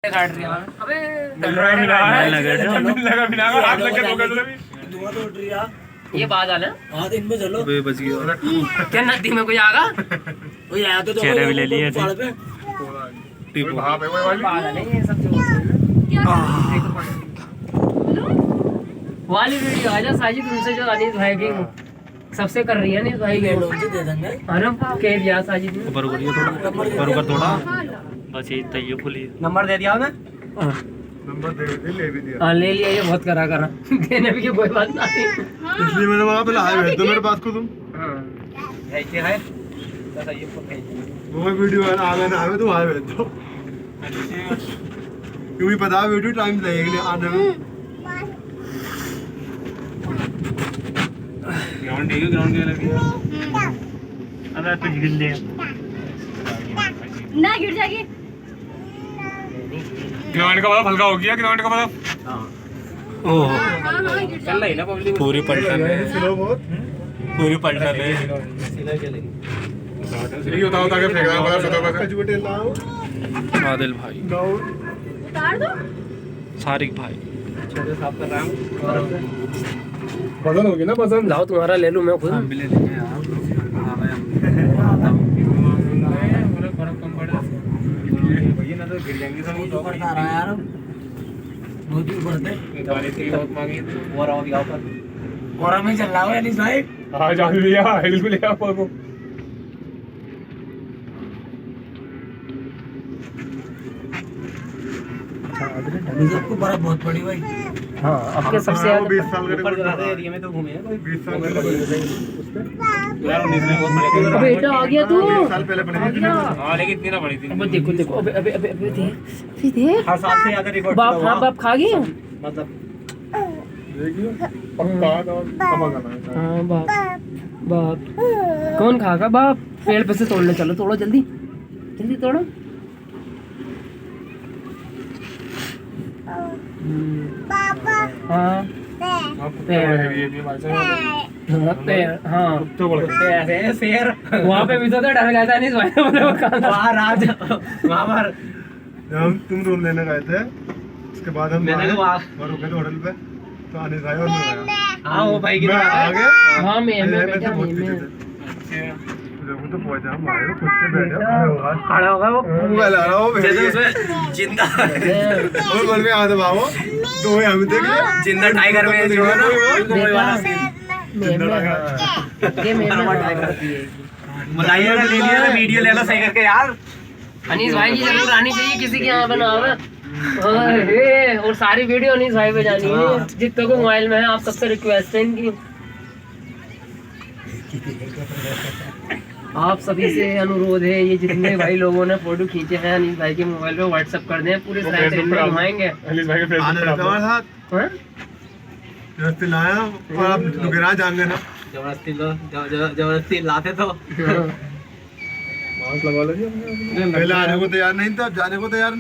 काट रही है। अबे ये बात आना दिन में चलो बच गया क्या नदी में कोई आगा कोई आया तो चेहरे भी ले लिए थे ये सब वाली वीडियो आजा साजिद तुमसे जो अनिल भाई की सबसे कर रही है अनिल भाई के दे देंगे अरे कह दिया साजिद ने ऊपर ऊपर थोड़ा बस ये तैयो खुली नंबर दे दिया ना नंबर दे ले भी दिया हां ले लिया ये बहुत करा देने भी की कोई बात नहीं इसलिए मैंने वहां पे लाया भेज दो मेरे पास को तुम हां ऐसे है तो ये को भेज वो वीडियो है आगे ना आवे तो आवे भेज दो क्योंकि पता है वीडियो टाइम लगेगा आने में ग्राउंड है ग्राउंड के लगी अबे कुछ गिर ले ना गिर जाएगी ग्राउंड का मतलब हल्का हो गया ग्राउंड का मतलब ओह चल रही ना पब्लिक पूरी पलटन है स्लो बहुत पूरी पलटन है सही होता के फेंक रहा है पता झूठे लाओ आदिल भाई उतार दो सारिक भाई छोटे साफ कर रहा हूं पसंद होगी ना पसंद लाओ तुम्हारा ले लूं मैं खुद हम भी ले लेंगे यार फर्क कम पड़ भैया ना तो गिर जाएंगे सब तो पड़ता रहा यार बहुत ही बढ़ते वाली थी बहुत मांगी वो रहो यहाँ पर कोरा में चल रहा है अनिस भाई हां जा लिया हिल भी लिया पर को सबको बर्फ बहुत पड़ी भाई हाँ आपके सबसे हाँ, 20 साल का ऊपर रिकॉर्ड ज्यादा एरिया में तो घूमे हैं कोई 20 साल पहले यार 19 में बहुत बड़ी थी अबे बेटा आ गया तू 20 साल पहले बनी थी हां लेकिन इतनी ना बड़ी थी अबे देखो देखो अबे अबे अबे अबे देख हर साल से ज्यादा रिकॉर्ड बाप हाँ बाप खा गया मतलब देखिए पक्का तो समझ आना हाँ बाप बाप कौन खागा बाप पेड़ पे से तोड़ने चलो तोड़ो जल्दी जल्दी तोड़ो हाँ शेर वहाँ पे भी तो डर गया था नहीं वहाँ राज वहाँ पर हम तुम रूम लेने गए थे उसके बाद हम मैंने तो और रुके थे होटल पे तो आने भाई और मैं आया हाँ वो भाई की मैं आ गया हाँ मैं से बेटा बहुत मैं पीछे थे जब तो पहुंचा हम आए खुद से बैठे खड़े हो गए खड़ा होगा वो मोबाइल आ रहा हो जैसे उसमें जिंदा और बोल में आ दे बाबू तो हम देख ले जिंदा टाइगर में जो है ना वो वाला सीन ये मैं टाइगर बुलाइए ना ले लिया ना वीडियो ले लो सही करके यार अनीस भाई की जरूर आनी चाहिए किसी के यहाँ बनावे और सारी वीडियो अनीस भाई पे जानी है जितने को मोबाइल में है आप सबसे रिक्वेस्ट है इनकी आप सभी से अनुरोध है ये जितने भाई लोगों ने फोटो खींचे हैं अनीस भाई के मोबाइल पे व्हाट्सएप कर दें पूरे घुमाएंगे अनिल भाई के फेसबुक पे हमारे साथ हाँ? जबरदस्ती लाया और आप लुगेरा जाएंगे ना जबरदस्ती लाते तो मास्क लगा लीजिए पहले आने को तैयार नहीं था अब जाने को तैयार नहीं